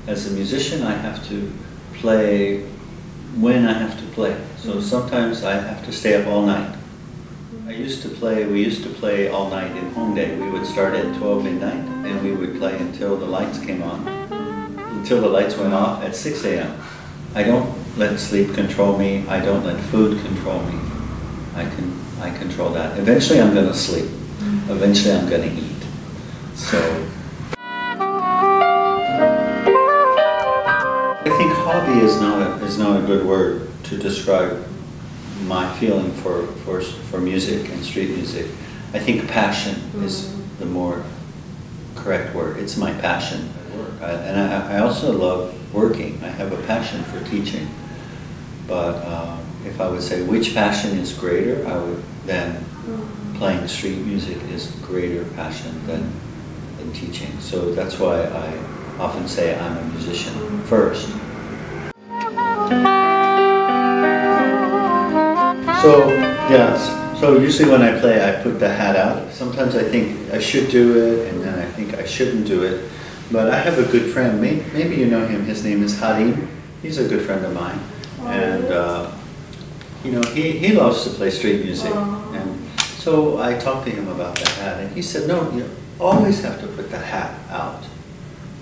as a musician, I have to play when I have to play. So sometimes I have to stay up all night. We used to play all night in Hongdae. We would start at 12 midnight and we would play until the lights came on, until the lights went off at 6 a.m. I don't let sleep control me. I don't let food control me. I control that. Eventually I'm going to sleep. Eventually I'm going to eat. So I think hobby is not a good word to describe my feeling for music and street music. I think passion is the more correct word. It's my passion. And I also love working. I have a passion for teaching. But if I would say which passion is greater, I would then playing street music is greater passion than teaching. So that's why I often say I'm a musician first. So yes, so usually when I play, I put the hat out. Sometimes I think I should do it, and then I think I shouldn't do it. But I have a good friend, maybe you know him, his name is Harim. He's a good friend of mine. And you know, he loves to play street music. And so I talked to him about the hat, and he said, no, you always have to put the hat out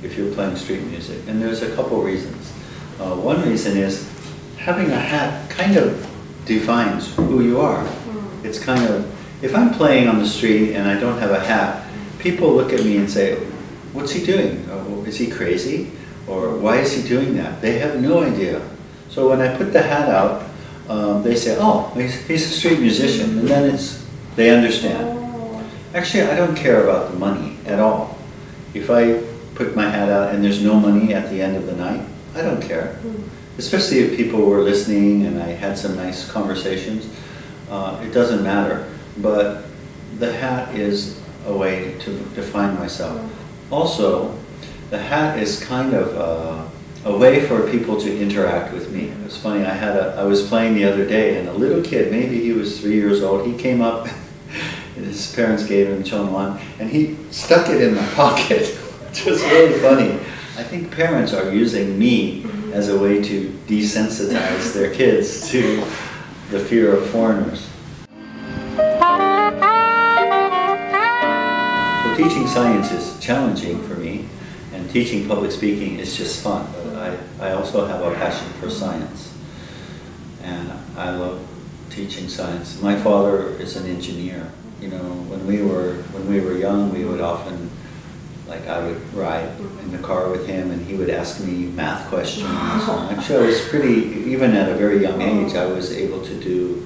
if you're playing street music. And there's a couple reasons. One reason is having a hat kind of defines who you are. It's kind of, if I'm playing on the street and I don't have a hat, people look at me and say, what's he doing? Is he crazy? Or why is he doing that? They have no idea. So when I put the hat out, they say, oh, he's a street musician, and then they understand. Actually, I don't care about the money at all. If I put my hat out and there's no money at the end of the night, I don't care. Especially if people were listening and I had some nice conversations, it doesn't matter. But the hat is a way to define myself. Also, the hat is kind of a way for people to interact with me. It was funny, I was playing the other day and a little kid, maybe he was 3 years old, he came up and his parents gave him Chonwan and he stuck it in my pocket, which was really funny. I think parents are using me as a way to desensitize their kids to the fear of foreigners. So teaching science is challenging for me, and teaching public speaking is just fun. But I also have a passion for science, and I love teaching science. My father is an engineer. You know, when we were young, we would often, like, I would ride in the car with him and he would ask me math questions. Actually, I was pretty, even at a very young age, I was able to do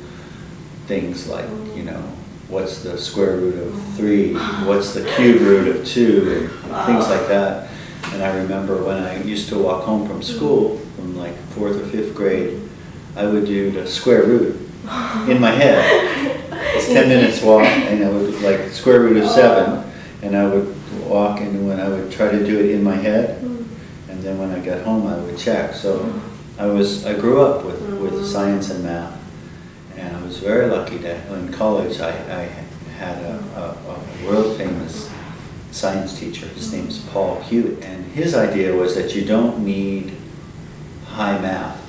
things like, you know, what's the square root of 3, what's the cube root of 2, and things like that. And I remember when I used to walk home from school, from like 4th or 5th grade, I would do the square root in my head. It's 10 minutes walk, and I would, like, square root of 7, and I would walk, and when I would try to do it in my head, and then when I got home I would check. So I grew up with science and math, and I was very lucky that in college I had a world famous science teacher. His name is Paul Hewitt, and his idea was that you don't need high math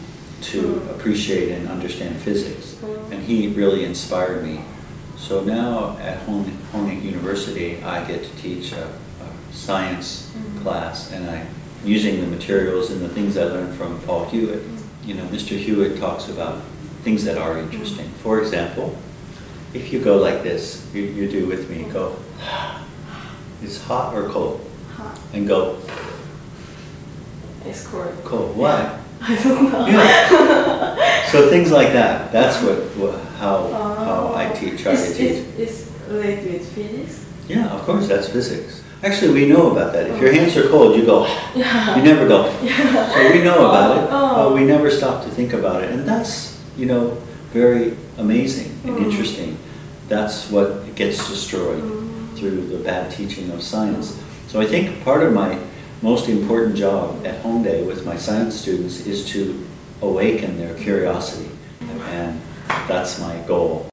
to appreciate and understand physics, and he really inspired me. So now at Honig University, I get to teach a science class, and I'm using the materials and the things I learned from Paul Hewitt. You know, Mr. Hewitt talks about things that are interesting. For example, if you go like this, you do with me, go, it's hot or cold? Hot. And go, it's cold. Cold. Why? I don't know. Yeah. So things like that. That's how I try to teach. It's related with physics? Yeah, of course, that's physics. Actually, we know about that. If your hands are cold, you go. You never go. So we know about it, but we never stop to think about it. And that's, you know, very amazing and interesting. That's what gets destroyed through the bad teaching of science. So I think part of my most important job at Hongdae with my science students is to awaken their curiosity, and that's my goal.